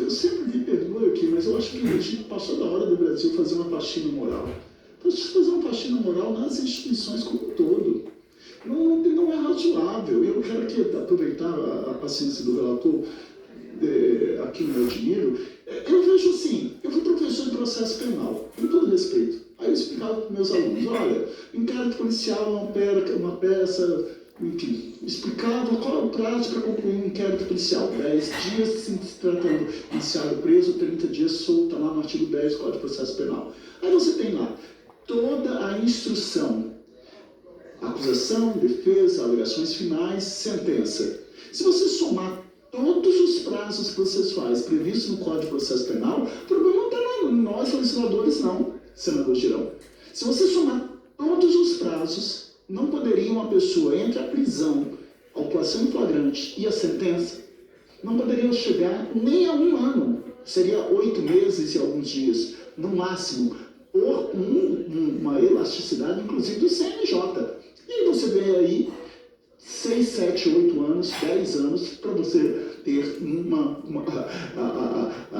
eu sempre me perdoe aqui, mas eu acho que a gente passou da hora do Brasil fazer uma faxina moral. Então, a gente fazer uma faxina moral nas instituições como um todo. Não é razoável. Eu quero aqui aproveitar a paciência do relator, aqui no meu dinheiro. Eu vejo assim, eu fui professor de processo penal, com todo respeito. Aí eu explicava para os meus alunos, olha, inquérito policial é uma peça, enfim, explicava qual é o prazo para concluir um inquérito policial. 10 dias se tratando de iniciado preso, 30 dias solto, lá no artigo 10 do Código de Processo Penal. Aí você tem lá toda a instrução, acusação, defesa, alegações finais, sentença. Se você somar todos os prazos processuais previstos no Código de Processo Penal, o problema não está nós, legisladores, não, senador Girão. Se você somar todos os prazos, não poderia uma pessoa, entre a prisão, a autuação em flagrante e a sentença, não poderia chegar nem a 1 ano. Seria 8 meses e alguns dias, no máximo, por uma elasticidade, inclusive, do CNJ. E você vê aí 6, 7, 8 anos, 10 anos para você ter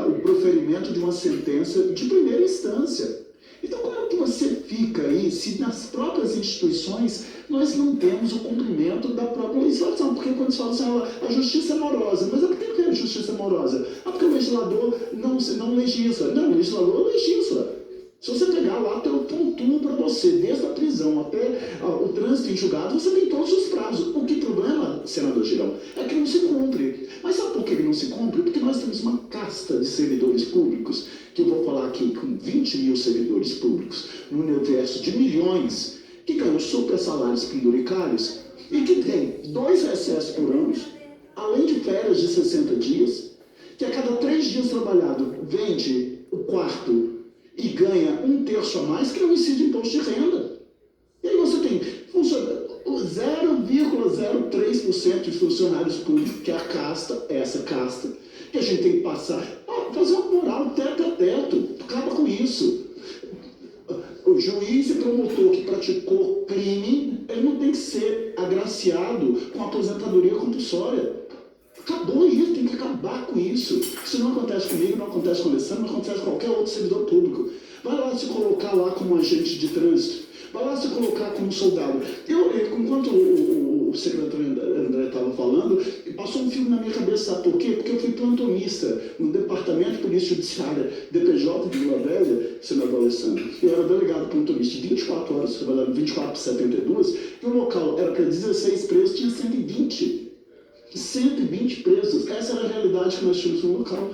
o proferimento de uma sentença de primeira instância. Então, como é que você fica aí se nas próprias instituições nós não temos o cumprimento da própria legislação? Porque quando se fala assim, a justiça é morosa, mas por que a justiça é morosa? Porque o legislador não legisla. Não, o legislador legisla. Se você pegar lá, tem um pontuo para você, desde a prisão até o trânsito em julgado, você tem todos os prazos. O que problema, senador Girão, é que não se cumpre. Mas sabe por que não se cumpre? Porque nós temos uma casta de servidores públicos, que eu vou falar aqui com 20 mil servidores públicos, no universo de milhões, que ganham super salários penduricários e que tem 2 recessos por ano, além de férias de 60 dias, que a cada 3 dias trabalhado vende o quarto e ganha 1/3 a mais, que não incide imposto de renda. E aí você tem 0,03% de funcionários públicos, que é a casta, essa casta, que a gente tem que passar, fazer uma moral teto a teto, acaba com isso. O juiz e promotor que praticou crime, ele não tem que ser agraciado com aposentadoria compulsória. Acabou isso, tem que acabar com isso. Isso não acontece comigo, não acontece com o Alessandro, não acontece com qualquer outro servidor público. Vai lá se colocar lá como agente de trânsito. Vai lá se colocar como soldado. Enquanto o secretário André estava falando, passou um filme na minha cabeça, sabe por quê? Porque eu fui plantonista no Departamento de Polícia Judiciária, DPJ de Vila Velha, senador Alessandro. Eu era delegado plantonista de 24 horas, trabalhando 24 por 72, e o local era para 16 presos, tinha 120. 120 presos. Essa era a realidade que nós tínhamos no local.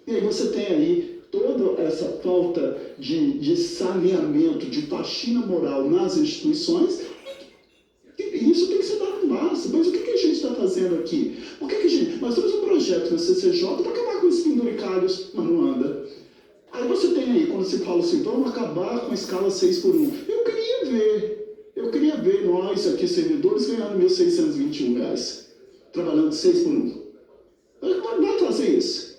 E aí você tem aí toda essa falta de saneamento, de faxina moral nas instituições, e isso tem que ser dado em base. Mas o que a gente está fazendo aqui? Nós temos um projeto na CCJ para acabar com esses penduricários, mas não anda. Aí você tem aí, quando se fala assim, vamos acabar com a escala 6x1. Eu queria ver nós aqui, servidores, ganhando R$ 1.621. Trabalhando 6x1. Vai trazer isso.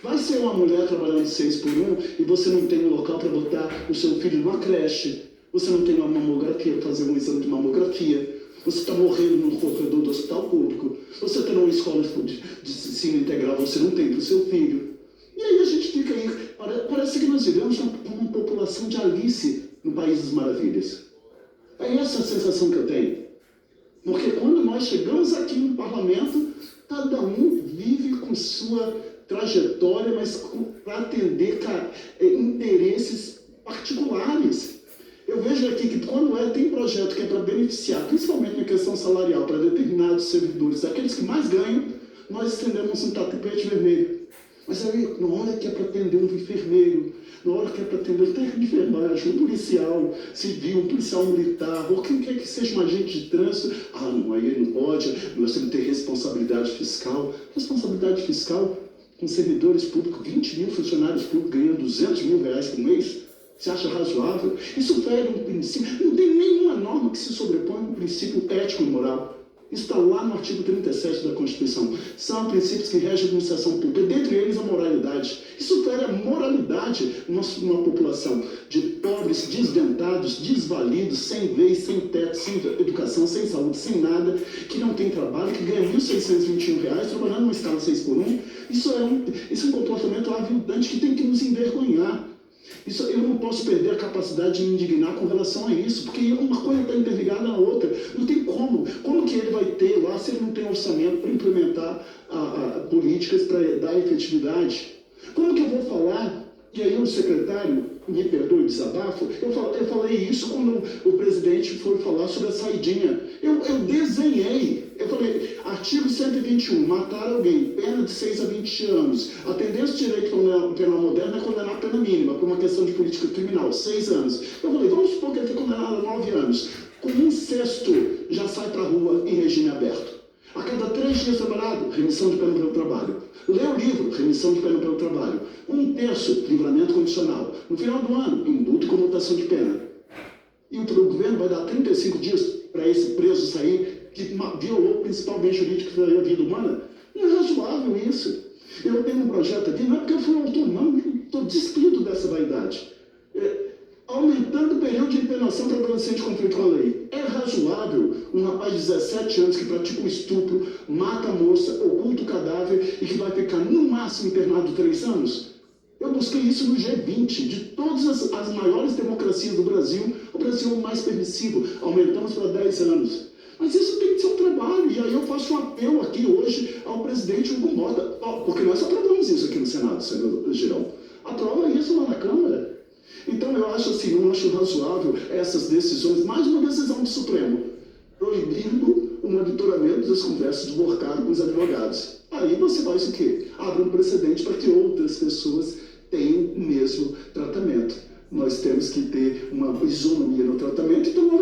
Vai ser uma mulher trabalhando 6x1 e você não tem um local para botar o seu filho numa creche. Você não tem uma mamografia, fazer um exame de mamografia. Você está morrendo no corredor do hospital público. Você tem uma escola de ensino integral, você não tem para o seu filho. E aí a gente fica aí. Parece que nós vivemos uma população de Alice no País das Maravilhas. É essa a sensação que eu tenho. Porque quando nós chegamos aqui no parlamento, cada um vive com sua trajetória, mas para atender interesses particulares. Eu vejo aqui que quando tem projeto que é para beneficiar, principalmente na questão salarial, para determinados servidores, aqueles que mais ganham, nós estendemos um tapete vermelho. Mas aí, na hora que é para atender um enfermeiro, na hora que é para atender um técnico de enfermagem, um policial civil, um policial militar, ou quem quer que seja um agente de trânsito, não, aí não pode, nós temos que ter responsabilidade fiscal. Responsabilidade fiscal com servidores públicos, 20 mil funcionários públicos ganhando R$200 mil por mês? Você acha razoável? Isso fere um princípio, não tem nenhuma norma que se sobrepõe a um princípio ético e moral. Isso está lá no artigo 37 da Constituição. São princípios que regem a administração pública, dentre eles a moralidade. Isso fere a moralidade numa população de pobres, desdentados, desvalidos, sem vez, sem teto, sem educação, sem saúde, sem nada, que não tem trabalho, que ganha R$1.621, trabalhando numa escala 6 por 1. Isso é um comportamento aviltante que tem que nos envergonhar. Eu não posso perder a capacidade de me indignar com relação a isso, porque uma coisa está interligada na outra. Não tem como. Como que ele vai ter lá se ele não tem orçamento para implementar políticas para dar efetividade? Como que eu vou falar? E aí o secretário, me perdoe o desabafo, eu falei isso quando o presidente foi falar sobre a saidinha. Eu desenhei, eu falei, artigo 121, matar alguém, pena de 6 a 20 anos. Atender esse direito penal moderno é condenar a pena mínima, por uma questão de política criminal, 6 anos. Eu falei, vamos supor que ele foi condenado a 9 anos. Com um sexto, já sai para a rua em regime aberto. A cada 3 dias trabalhado, remissão de pena pelo trabalho. Lê o livro, remissão de pena pelo trabalho. 1/3, livramento condicional. No final do ano, indulto e comutação de pena. E o governo vai dar 35 dias para esse preso sair, que violou o principal bem jurídico que é a vida humana? Não é razoável isso. Eu tenho um projeto aqui, não é porque eu fui autor, não, estou despido dessa vaidade. Aumentando o período de internação para adolescente em conflito com a lei. É razoável um rapaz de 17 anos que pratica um estupro, mata a moça, oculta o cadáver e que vai ficar no máximo internado 3 anos? Eu busquei isso no G20. De todas as maiores democracias do Brasil, o Brasil é o mais permissivo. Aumentamos para 10 anos. Mas isso tem que ser um trabalho. E aí eu faço um apelo aqui hoje ao presidente Hugo Mota. Porque nós aprovamos isso aqui no Senado, senador Girão. Aprova isso lá na Câmara. Então eu acho assim, não acho razoável essas decisões, mais uma decisão do Supremo, proibindo o monitoramento das conversas de Borcado com os advogados. Aí você faz o quê? Abre um precedente para que outras pessoas tenham o mesmo tratamento. Nós temos que ter uma isonomia no tratamento, então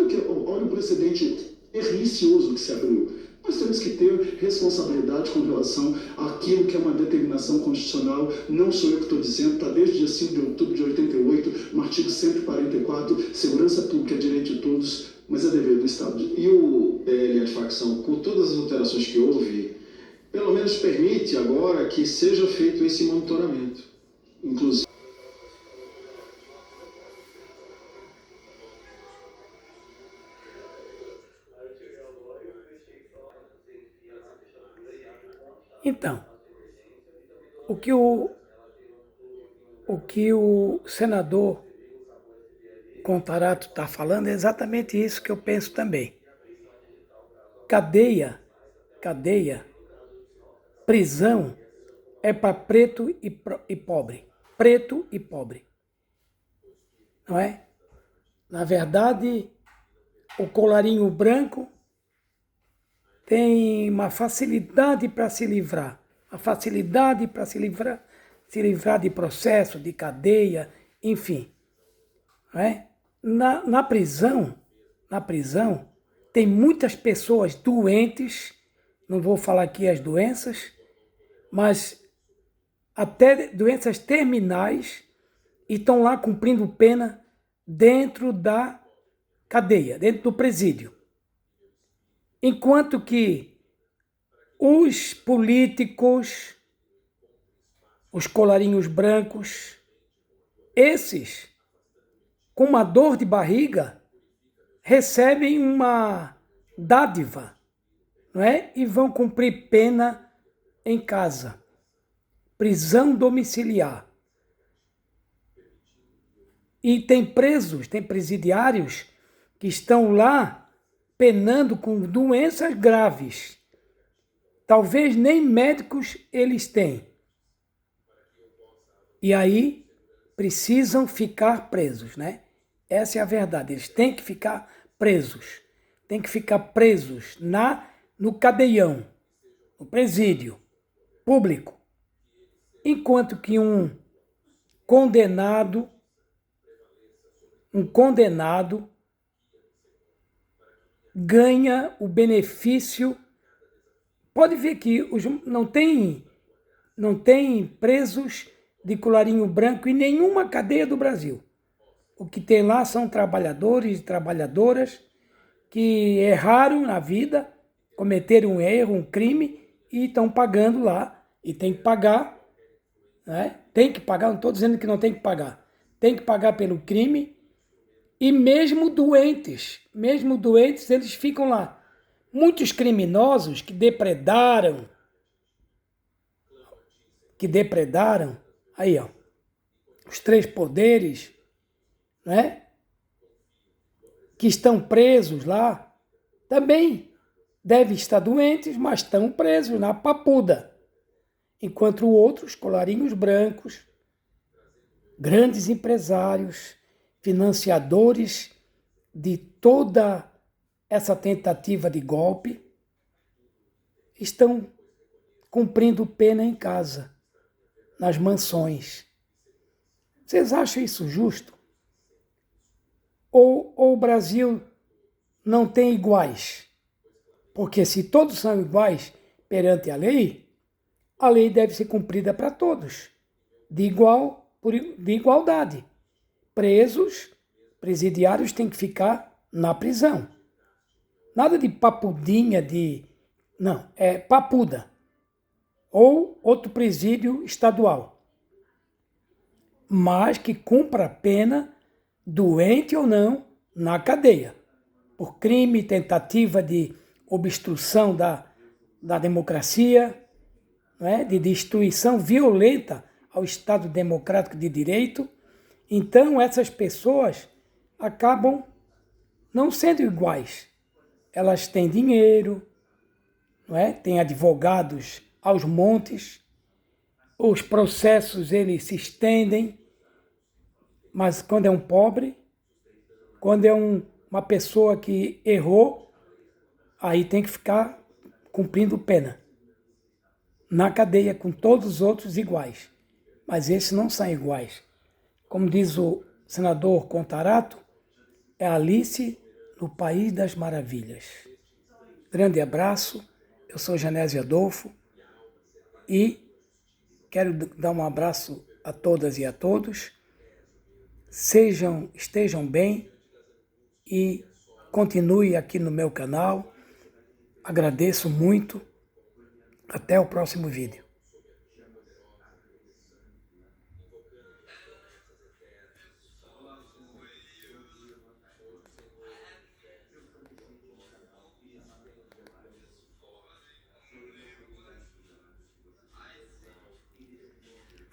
olha o precedente pernicioso que se abriu. Nós temos que ter responsabilidade com relação àquilo que é uma determinação constitucional. Não sou eu que estou dizendo, está desde dia 5 de outubro de 88, no artigo 144, segurança pública é direito de todos, mas é dever do Estado. E o PL antifacção, com todas as alterações que houve, pelo menos permite agora que seja feito esse monitoramento, inclusive. Então, o que o senador Contarato está falando é exatamente isso que eu penso também. Cadeia, prisão é para preto e pobre. Preto e pobre. Não é? Na verdade, o colarinho branco tem uma facilidade para se livrar. A facilidade para se livrar de processo, de cadeia, enfim. Não é? Na prisão, tem muitas pessoas doentes, não vou falar aqui as doenças, mas até doenças terminais, e estão lá cumprindo pena dentro da cadeia, dentro do presídio. Enquanto que os políticos, os colarinhos brancos, esses, com uma dor de barriga, recebem uma dádiva, não é? E vão cumprir pena em casa. Prisão domiciliar. E tem presos, tem presidiários que estão lá penando com doenças graves. Talvez nem médicos eles têm. E aí precisam ficar presos, né? Essa é a verdade. Eles têm que ficar presos. Têm que ficar presos no cadeião, no presídio público. Enquanto que um condenado ganha o benefício. Pode ver que não tem presos de colarinho branco em nenhuma cadeia do Brasil. O que tem lá são trabalhadores e trabalhadoras que erraram na vida, cometeram um erro, um crime, e estão pagando lá. E tem que pagar, né? Tem que pagar, não estou dizendo que não tem que pagar. Tem que pagar pelo crime e mesmo doentes, eles ficam lá. Muitos criminosos que depredaram, aí ó, os três poderes, né? Que estão presos lá, também devem estar doentes, mas estão presos na papuda. Enquanto outros, colarinhos brancos, grandes empresários, financiadores de toda essa tentativa de golpe, estão cumprindo pena em casa, nas mansões. Vocês acham isso justo? Ou o Brasil não tem iguais? Porque se todos são iguais perante a lei deve ser cumprida para todos, de igualdade. Presos, presidiários têm que ficar na prisão. Nada de papudinha Não, é papuda. Ou outro presídio estadual. Mas que cumpra a pena, doente ou não, na cadeia. Por crime, tentativa de obstrução da democracia, né, de destruição violenta ao Estado Democrático de Direito. Então, essas pessoas acabam não sendo iguais. Elas têm dinheiro, não é? Têm advogados aos montes, os processos eles se estendem, mas quando é um pobre, quando é uma pessoa que errou, aí tem que ficar cumprindo pena na cadeia com todos os outros iguais. Mas esses não são iguais. Como diz o senador Contarato, é Alice no País das Maravilhas. Grande abraço, eu sou Genésio Adolfo e quero dar um abraço a todas e a todos. Estejam bem e continue aqui no meu canal. Agradeço muito. Até o próximo vídeo.